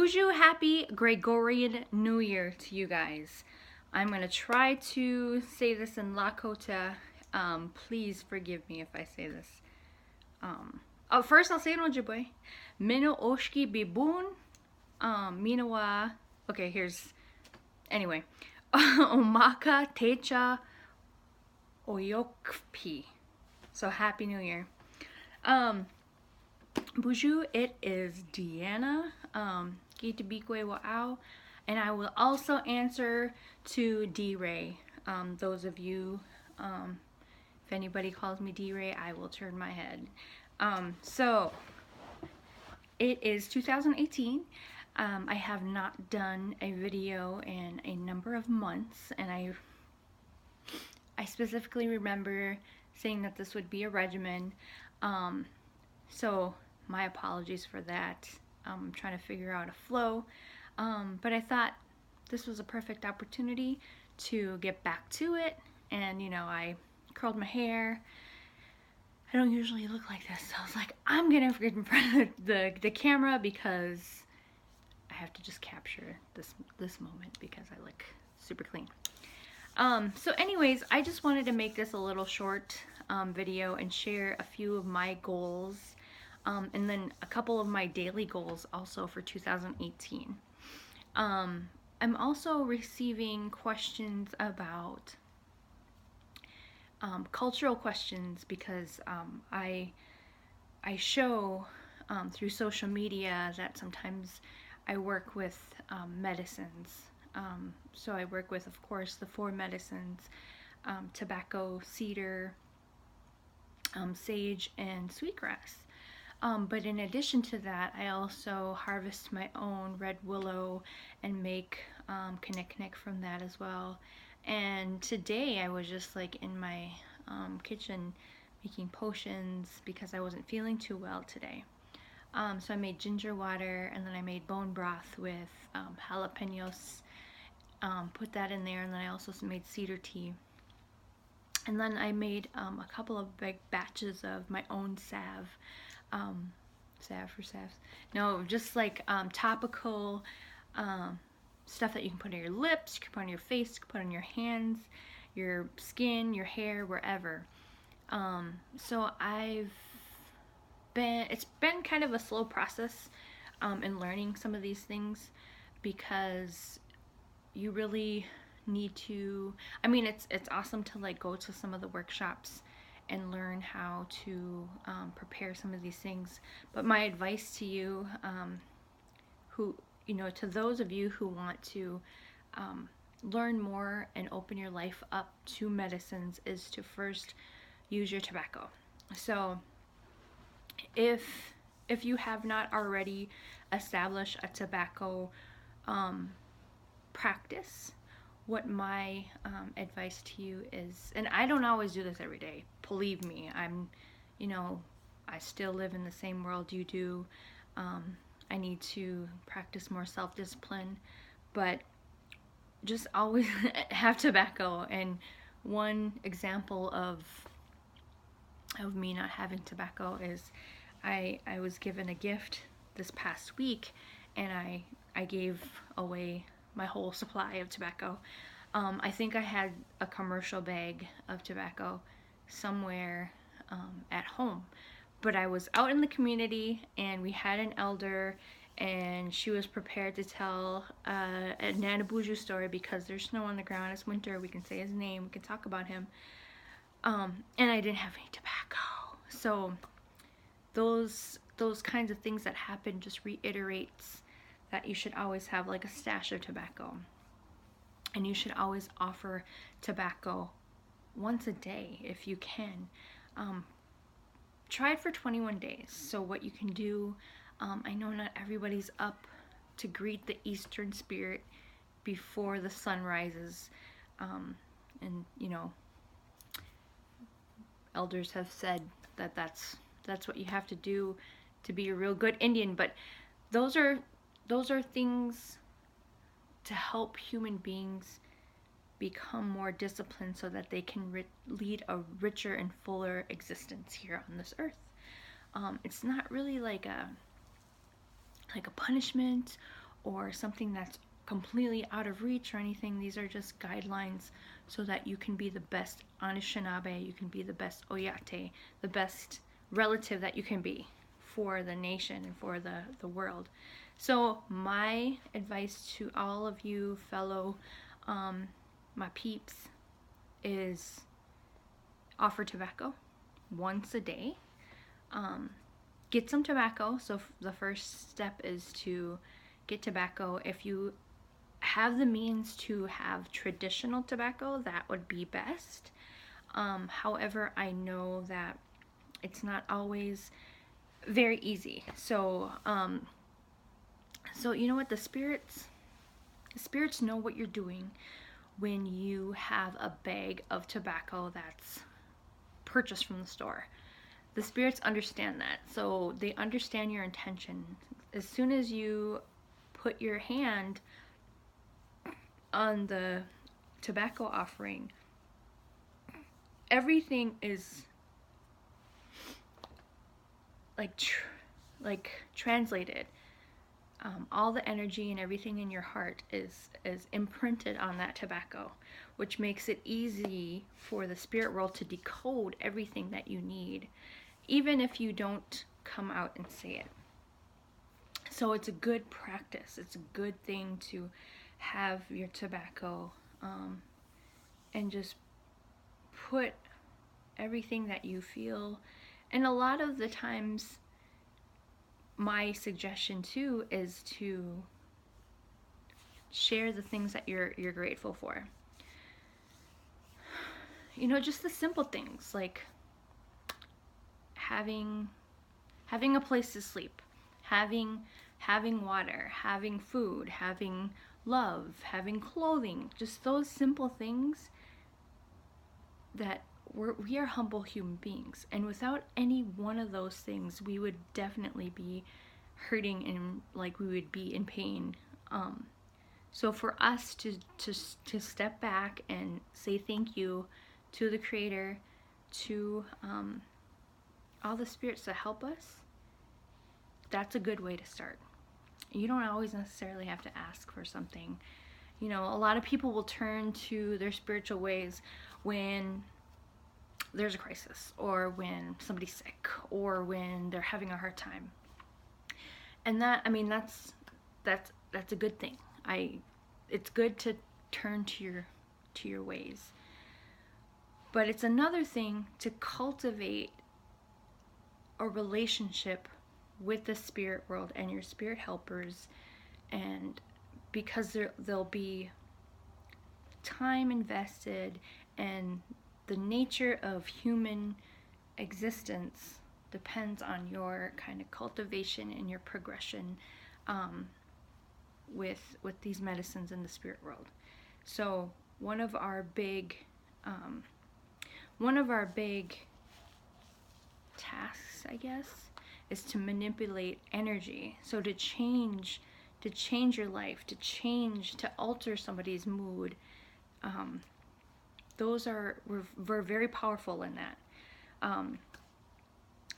Buju, happy Gregorian New Year to you guys. I'm going to try to say this in Lakota. Please forgive me if I say this. First I'll say it in Ojibwe. Mino oshki bibun. Minawa. Okay, anyway. Omaka techa oyokpi. So happy New Year. Buju, it is Deanna. Gitabikwe wa'au. And I will also answer to D-Ray. Those of you, if anybody calls me D-Ray, I will turn my head. So, it is 2018. I have not done a video in a number of months, and I specifically remember saying that this would be a regimen. So my apologies for that. I'm trying to figure out a flow. But I thought this was a perfect opportunity to get back to it. And, you know, I curled my hair. I don't usually look like this. So I was like, I'm going to get in front of the camera because I have to just capture this moment because I look super clean. So anyways, I just wanted to make this a little short video and share a few of my goals. And then a couple of my daily goals also for 2018. I'm also receiving questions about cultural questions because I show through social media that sometimes I work with medicines. So I work with, of course, the 4 medicines, tobacco, cedar, sage, and sweetgrass. But in addition to that, I also harvest my own red willow and make kinnikinnick from that as well. And today I was just like in my kitchen making potions because I wasn't feeling too well today. So I made ginger water, and then I made bone broth with jalapenos, put that in there, and then I also made cedar tea. And then I made a couple of big batches of my own salve. No, just like topical stuff that you can put on your lips, you can put on your face, you can put on your hands, your skin, your hair, wherever. So it's been kind of a slow process in learning some of these things because you really need to, I mean, it's awesome to like go to some of the workshops and learn how to prepare some of these things. But my advice to you, to those of you who want to learn more and open your life up to medicines, is to first use your tobacco. So if you have not already established a tobacco practice, what my advice to you is, and I don't always do this every day, believe me, I still live in the same world you do. I need to practice more self-discipline, but just always have tobacco. And one example of me not having tobacco is I was given a gift this past week, and I gave away my whole supply of tobacco. I think I had a commercial bag of tobacco somewhere at home, but I was out in the community and we had an elder, and she was prepared to tell a Nana Buju story because there's snow on the ground, it's winter, we can say his name, we can talk about him, and I didn't have any tobacco. So those kinds of things that happen just reiterates that you should always have like a stash of tobacco, and you should always offer tobacco once a day if you can. Try it for 21 days. So what you can do, I know not everybody's up to greet the Eastern Spirit before the sun rises, and elders have said that that's what you have to do to be a real good Indian. But those are things to help human beings become more disciplined so that they can lead a richer and fuller existence here on this earth. It's not really like a punishment or something that's completely out of reach or anything. These are just guidelines so that you can be the best Anishinaabe, you can be the best Oyate, the best relative that you can be for the nation and for the world. So my advice to all of you fellow my peeps is offer tobacco once a day. Get some tobacco. So the first step is to get tobacco. If you have the means to have traditional tobacco, that would be best. However, I know that it's not always very easy. So you know what, the spirits know what you're doing when you have a bag of tobacco that's purchased from the store. The spirits understand that, so they understand your intention. As soon as you put your hand on the tobacco offering, everything is like translated. All the energy and everything in your heart is imprinted on that tobacco, which makes it easy for the spirit world to decode everything that you need, even if you don't come out and say it. So it's a good practice. It's a good thing to have your tobacco and just put everything that you feel. And a lot of the times, my suggestion too is to share the things that you're grateful for. You know, just the simple things like having a place to sleep, having water, having food, having love, having clothing, just those simple things that we are humble human beings, and without any one of those things, we would definitely be hurting and like we would be in pain. So for us to step back and say thank you to the Creator, to all the spirits that help us, that's a good way to start. You don't always necessarily have to ask for something. You know, a lot of people will turn to their spiritual ways when there's a crisis, or when somebody's sick, or when they're having a hard time. And that, I mean, that's a good thing. It's good to turn to your ways. But it's another thing to cultivate a relationship with the spirit world and your spirit helpers, and because there'll be time invested, and the nature of human existence depends on your kind of cultivation and your progression with these medicines in the spirit world. So one of our big tasks, I guess, is to manipulate energy. So to change your life, to alter somebody's mood. We're very powerful in that.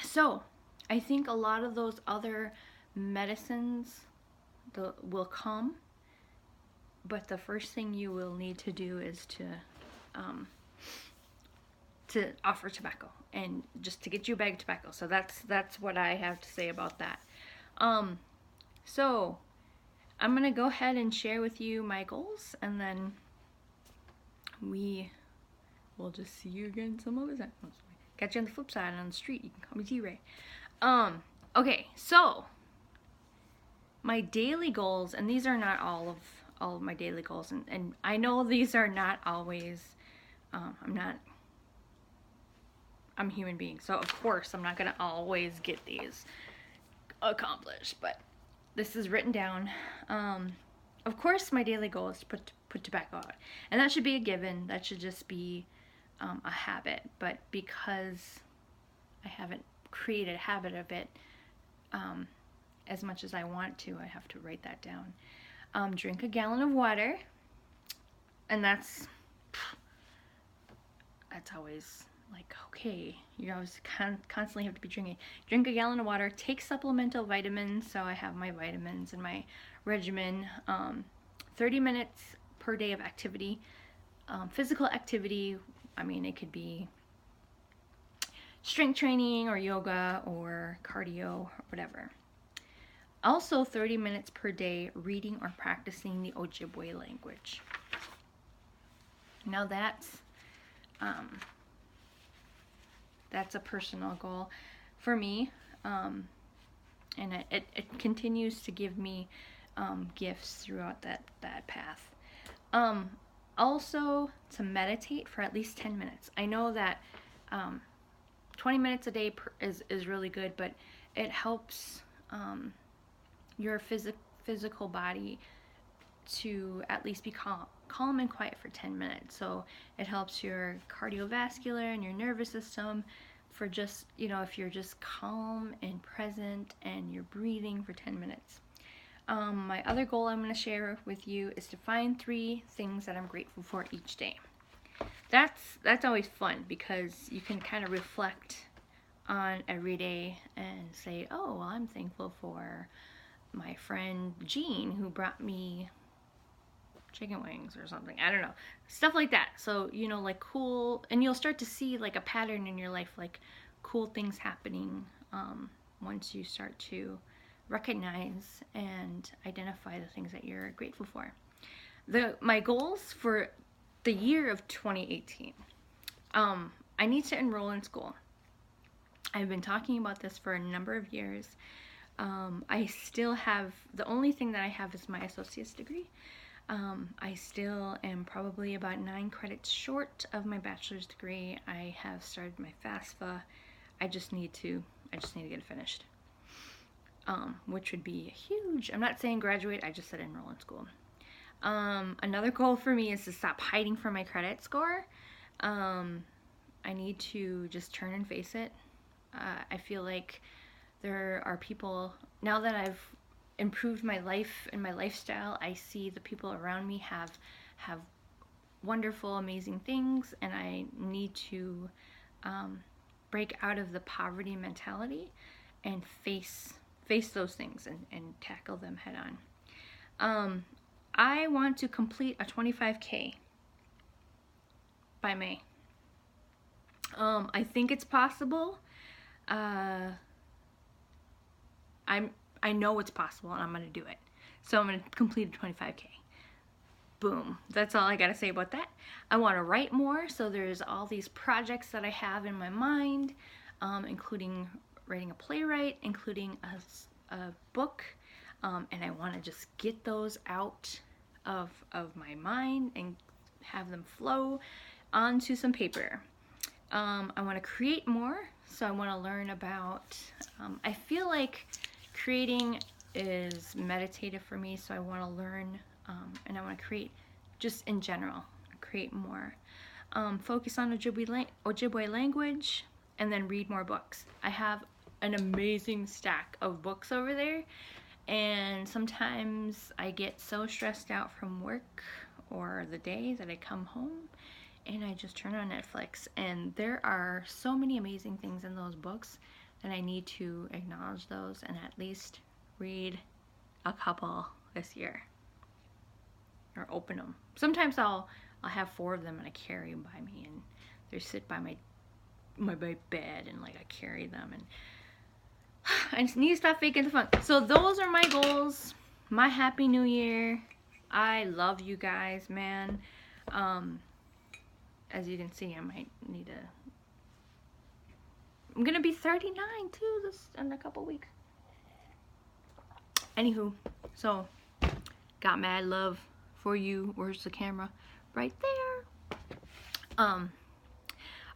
So I think a lot of those other medicines will come, but the first thing you will need to do is to offer tobacco, and just to get you a bag of tobacco. So that's what I have to say about that. So I'm gonna go ahead and share with you my goals, and then we'll just see you again some other time. Catch you on the flip side, on the street. You can call me T-Ray. Okay, so my daily goals, and these are not all of my daily goals, and I know these are not always, I'm a human being, so of course I'm not gonna always get these accomplished, but this is written down. Of course my daily goal is to put tobacco out, and that should be a given. That should just be a habit, but because I haven't created a habit of it as much as I want to, I have to write that down. Drink a gallon of water, and that's always like, okay, you always constantly have to be drinking. Drink a gallon of water, take supplemental vitamins. So I have my vitamins in my regimen. 30 minutes per day of activity. Physical activity, I mean, it could be strength training or yoga or cardio or whatever. Also, 30 minutes per day reading or practicing the Ojibwe language. Now that's a personal goal for me, and it continues to give me gifts throughout that path. Also, to meditate for at least 10 minutes. I know that 20 minutes a day is really good, but it helps your physical body to at least be calm and quiet for 10 minutes. So it helps your cardiovascular and your nervous system for just, if you're just calm and present and you're breathing for 10 minutes. My other goal I'm going to share with you is to find 3 things that I'm grateful for each day. That's always fun because you can kind of reflect on every day and say, oh, well, I'm thankful for my friend Jean who brought me chicken wings or something. I don't know. Stuff like that. So, like cool, and you'll start to see like a pattern in your life, like cool things happening once you start to recognize and identify the things that you're grateful for. My goals for the year of 2018. I need to enroll in school. I've been talking about this for a number of years. I still have, the only thing that I have is my associate's degree. I still am probably about 9 credits short of my bachelor's degree. I have started my FAFSA. I just need to get it finished. Which would be huge. I'm not saying graduate, I just said enroll in school. Another goal for me is to stop hiding from my credit score. I need to just turn and face it. I feel like there are people, now that I've improved my life and my lifestyle, I see the people around me have wonderful, amazing things, and I need to break out of the poverty mentality and face those things and tackle them head on. I want to complete a 25K by May. I think it's possible. I know it's possible, and I'm going to do it. So I'm going to complete a 25K. Boom. That's all I got to say about that. I want to write more, so there's all these projects that I have in my mind, including writing a playwright, including a book, and I want to just get those out of my mind and have them flow onto some paper. I want to create more, so I want to learn about, I feel like creating is meditative for me, so I want to learn, and I want to create just in general, create more. Focus on Ojibwe language, and then read more books. I have an amazing stack of books over there, and sometimes I get so stressed out from work or the day that I come home and I just turn on Netflix, and there are so many amazing things in those books that I need to acknowledge those and at least read a couple this year or open them. Sometimes I'll have 4 of them and I carry them by me, and they sit by my bed, and like I carry them, and I just need to stop faking the fun. So those are my goals. My happy new year. I love you guys, man. As you can see, I might need to, I'm gonna be 39 too this in a couple weeks. Anywho, so got mad love for you. Where's the camera? Right there.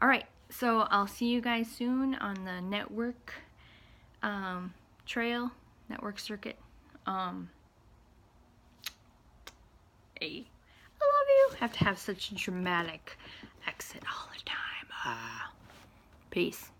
Alright, so I'll see you guys soon on the network trail, network circuit. Hey, I love you. Have to have such a dramatic exit all the time. Peace.